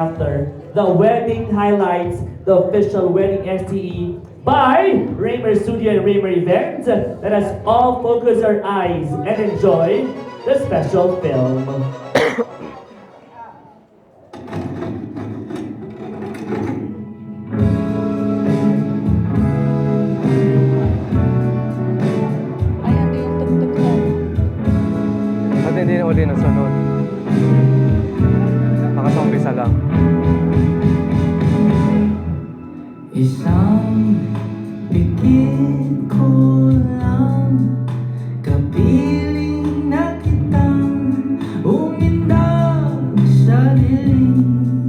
after the wedding highlights, the official wedding STE by Raymer Studio and Raymer Event. Let us all focus our eyes and enjoy the special film. Ay, ando yung tugtog ko. At hindi na uli nasunod. Baka sa umpisa lang. Isang pikit ko lang, kapiling na kitang umindang sa dilim.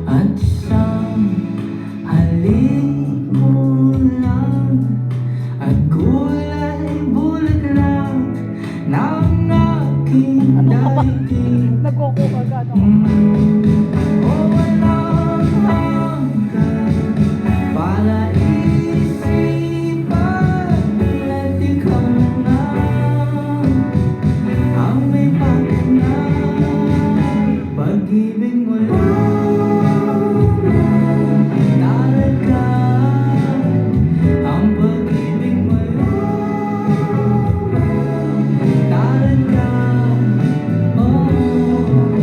At isang halik mo lang, at kulay bulaklak ng aking daigdig. Nagkoko agad ako. O walang hanggan, palaisipan at ikaw na ang may pagkanang pag-ibig mo lang talaga, ang pag-ibig mo lang talaga.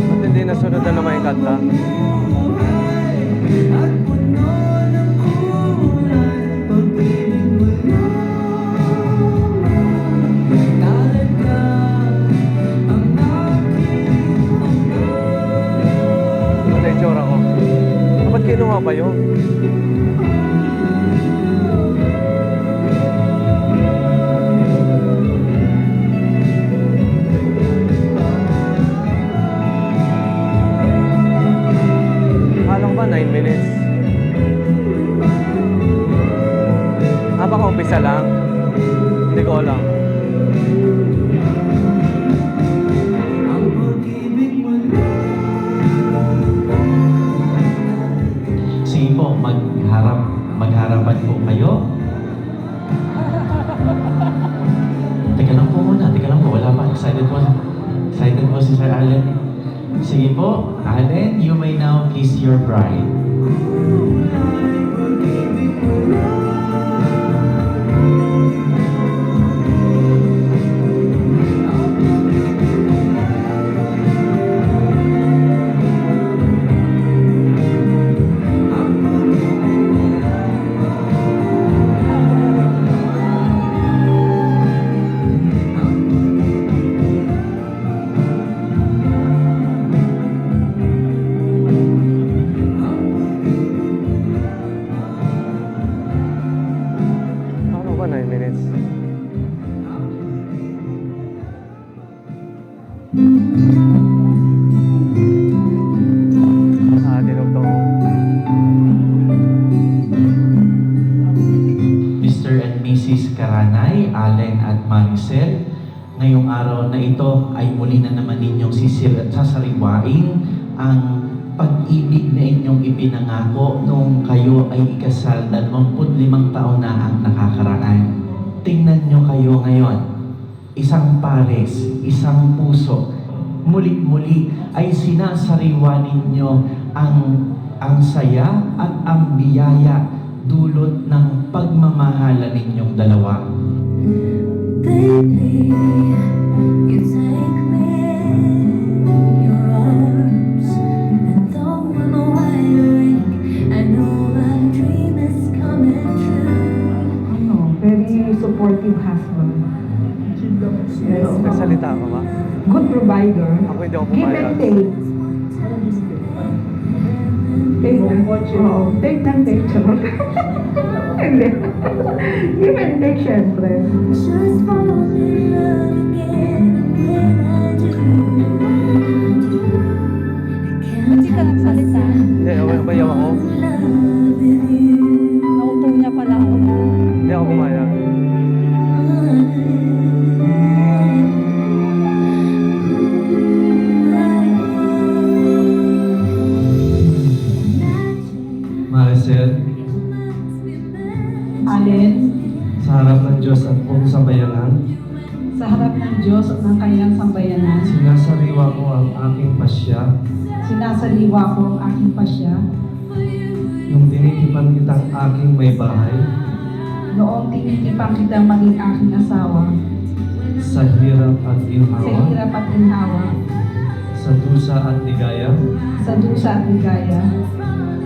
At hindi nasunod na naman yung kanta. At puno ng kulay, pag-ibig mo lang talaga, ang aking mundo. Ano yung tsura ko? Ba't kinuha pa yun? Alam ba 9 minutes? Baka umpisa lang? Hindi ko alam. Ang pag-ibig mo lang. Sige po, magharapan po kayo. Teka lang po, wala pa. Excited po si Sir Allen. Sige po, Allen, you may now kiss your bride. Ano ba 9 minutes? Dinugtong. Mr. and Mrs. Karanay, Allen at Maricel, ngayong araw na ito ay muli na naman ninyong sasariwain ang pag-ibig na inyong ipinangako nung kayo ay ikasal 25 taon na ang nakakaraan. Tingnan nyo kayo ngayon, isang pares, isang puso, muli-muli ay sinasariwa ninyo ang saya at ang biyaya dulot ng pagmamahala ninyong dalawa. Baby, you take me in your arms, and though I'm wide awake, I know my dream is coming true. Very supportive husband. Yes. Nagsalita ka ba? Good provider. Ako hindi ako Give pumayag. and take. Take and watch. Oo, take and take. Charot. Hindi. Give and take, syempre. Just fall in love again, and when I do, I Hindi ka can't nagsalita. Hindi, bayaw ako. love with you. Naupo niya pala ako. Hindi ako pumayag. Maricel, Allen, sa harap ng Diyos at buong sambayanan, sa harap ng Diyos at ng kanyang sambayanan, sinasariwa ko ang aking pasya, Sinasaliwa ko ang aking pasya. nung tinitipan kitang aking may bahay, Noong tinitipang kita maging aking asawa. sa hirap at Sa ginhawa, hirap at ginhawa. sa dusa at ligaya, Sa dusa at ligaya.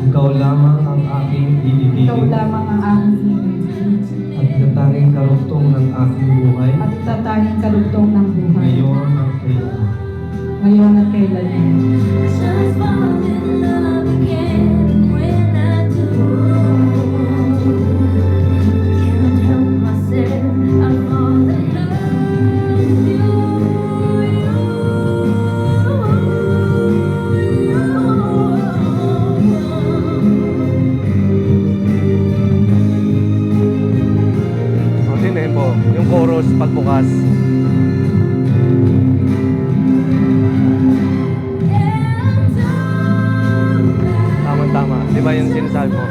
ikaw lamang ang aking Ikaw iibigin lamang ang aking ibigin. at itatanging karugtong ng aking buhay, At itatanging karugtong ng buhay. ngayon at kailan. Ngayon at kailanman. Just fall in love again when I do. Can't help myself, I fall in love with you. O, tinan mo, yung chorus pagbukas. Tama-tama. Di ba yung sinasabi mo?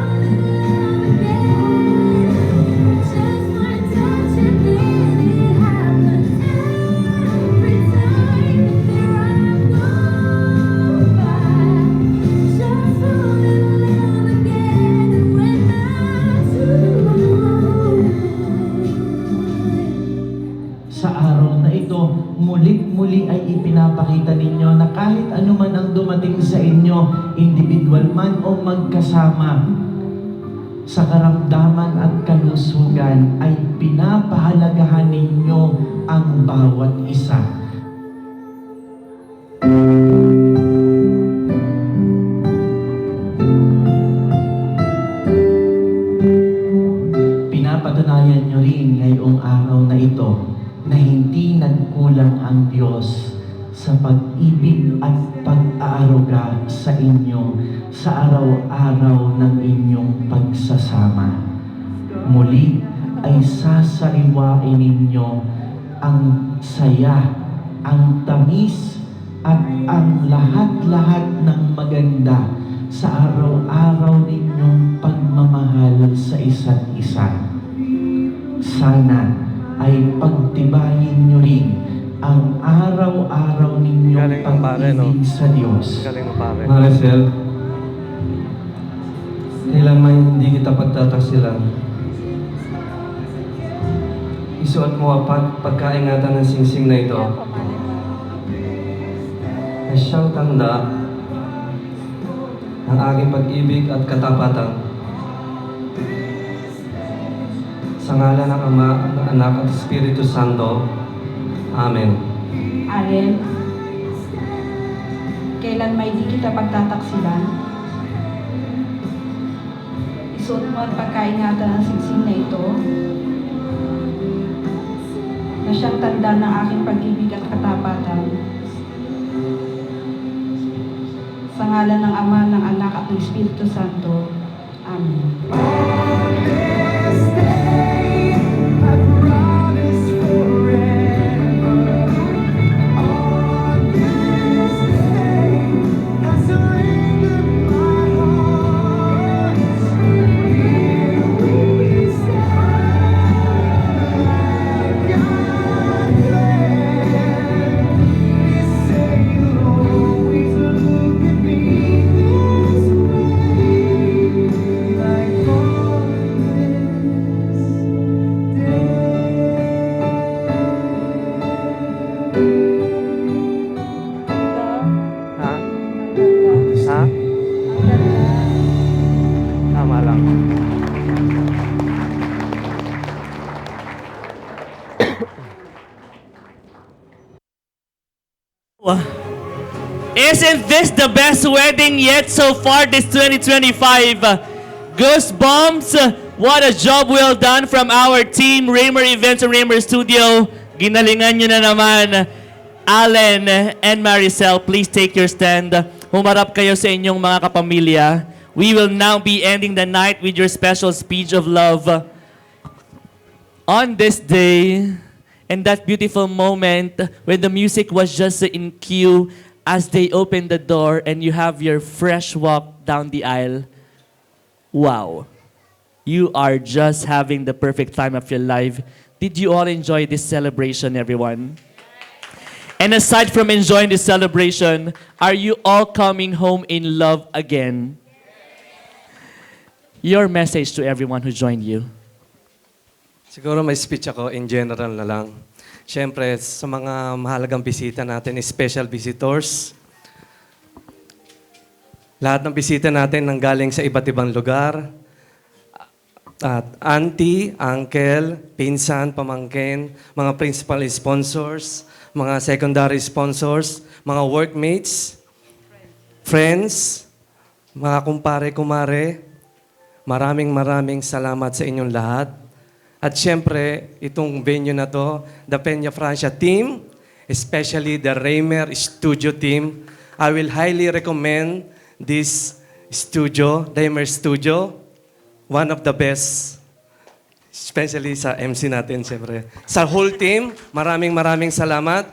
Sa araw na ito, mulit-muli ay ipinapakita ninyo na kahit anuman ang dumating sa inyo, individual man o magkasama, sa karamdaman at kalusugan ay pinapahalagahan ninyo ang bawat isa. Pinapatunayan nyo rin ngayong araw na ito na hindi nagkulang ang Diyos sa pag-ibig at pag-aaruga sa inyo sa araw-araw ng inyong pagsasama. Muli ay sasariwain ninyo ang saya, ang tamis, at ang lahat-lahat ng maganda sa araw-araw ninyong pagmamahal sa isa't isa. Sana ay pagtibayin nyo rin ang araw-araw ninyong Galing ang pare, no? pag-ibig sa Diyos. Galing mo pare. Maricel, kailanman hindi kita pagtataksilan. Isuot mo ang pagkaingatan ng singsing na ito na siyang tanda ng aking pag-ibig at katapatan. Sa ngalan ng Ama, ng Anak at Espiritu Santo. Amen. Allen, kailan may di kita pagtataksilan? Isuot mo at pagkaingatan ng singsing na ito na siyang tanda ng aking pag-ibig at katapatan. Sa ngalan ng Ama, ng Anak at ng Espiritu Santo. Amen. Ha? Ha? Tama lang. Isn't this the best wedding yet so far this 2025? Goosebumps! What a job well done from our team, Raymer Events and Raymer Studio. Ginalingan nyo na naman. Allen and Maricel, please take your stand. Humarap kayo sa inyong mga kapamilya. We will now be ending the night with your special speech of love. On this day, and that beautiful moment when the music was just in cue as they opened the door and you have your fresh walk down the aisle. Wow. You are just having the perfect time of your life. Did you all enjoy this celebration, everyone? And aside from enjoying this celebration, are you all coming home in love again? Your message to everyone who joined you. Siguro may speech ako in general na lang. Siyempre, sa mga mahalagang bisita natin, special visitors, lahat ng bisita natin nanggaling sa iba't ibang lugar, at auntie, uncle, pinsan, pamangkin, mga principal sponsors, mga secondary sponsors, mga workmates, friends, mga kumpare-kumare, maraming salamat sa inyong lahat. At siyempre, itong venue na to, the Peña Francia team, especially the Raymer Studio team, I will highly recommend this studio, Raymer Studio, one of the best, especially sa MC natin, siyempre. Sa whole team, maraming salamat.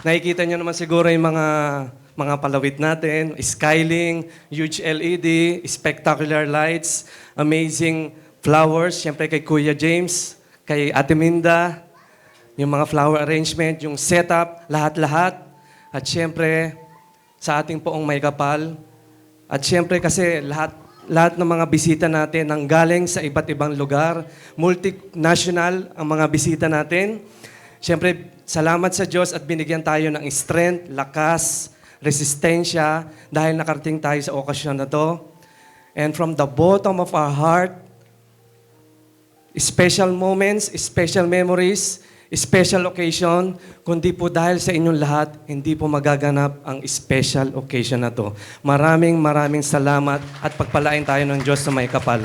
Nakikita nyo naman siguro yung mga palawit natin, skyling, huge LED, spectacular lights, amazing flowers, siyempre kay Kuya James, kay Ate Minda, yung mga flower arrangement, yung setup, lahat-lahat. At siyempre, sa ating poong may kapal. At siyempre kasi lahat ng mga bisita natin nanggaling sa iba't ibang lugar, multinational ang mga bisita natin. Siyempre, salamat sa Diyos at binigyan tayo ng strength, lakas, resistensya dahil nakarating tayo sa okasyon na to. And from the bottom of our heart, special moments, special memories, special occasion, kundi po dahil sa inyong lahat, hindi po magaganap ang special occasion na to. Maraming salamat at pagpalain tayo ng Diyos sa may kapal.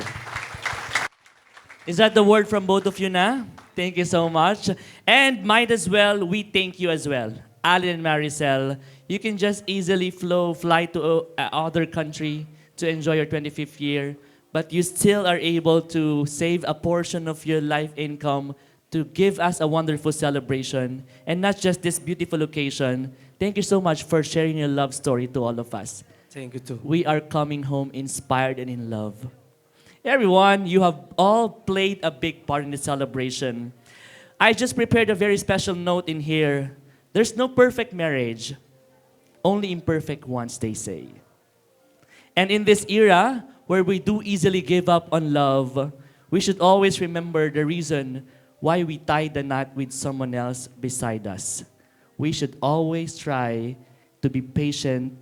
Is that the word from both of you na? Thank you so much. And might as well, we thank you as well. Allen and Maricel, you can just easily fly to other country to enjoy your 25th year, but you still are able to save a portion of your life income to give us a wonderful celebration. And not just this beautiful occasion, thank you so much for sharing your love story to all of us. Thank you too. We are coming home inspired and in love. Everyone, you have all played a big part in the celebration. I just prepared a very special note in here. There's no perfect marriage, only imperfect ones, they say. And in this era, where we do easily give up on love, we should always remember the reason why we tie the knot with someone else beside us. We should always try to be patient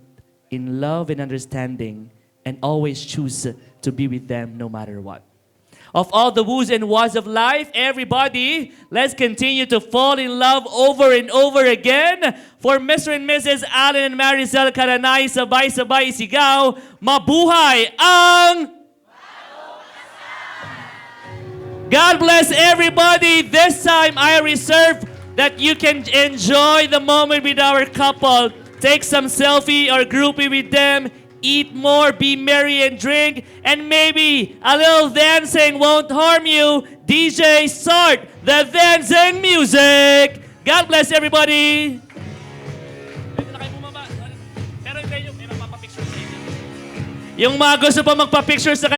in love and understanding and always choose to be with them no matter what. Of all the woos and whas of life, everybody, let's continue to fall in love over and over again. For Mr. and Mrs. Allen and Maricel Caranay, sabay-sabay sigaw, mabuhay ang... God bless everybody. This time I reserve that you can enjoy the moment with our couple. Take some selfie or groupie with them. Eat more, be merry and drink. And maybe a little dancing won't harm you. DJ, start the dancing music. God bless everybody. Yung mga gusto pa magpa-picture sa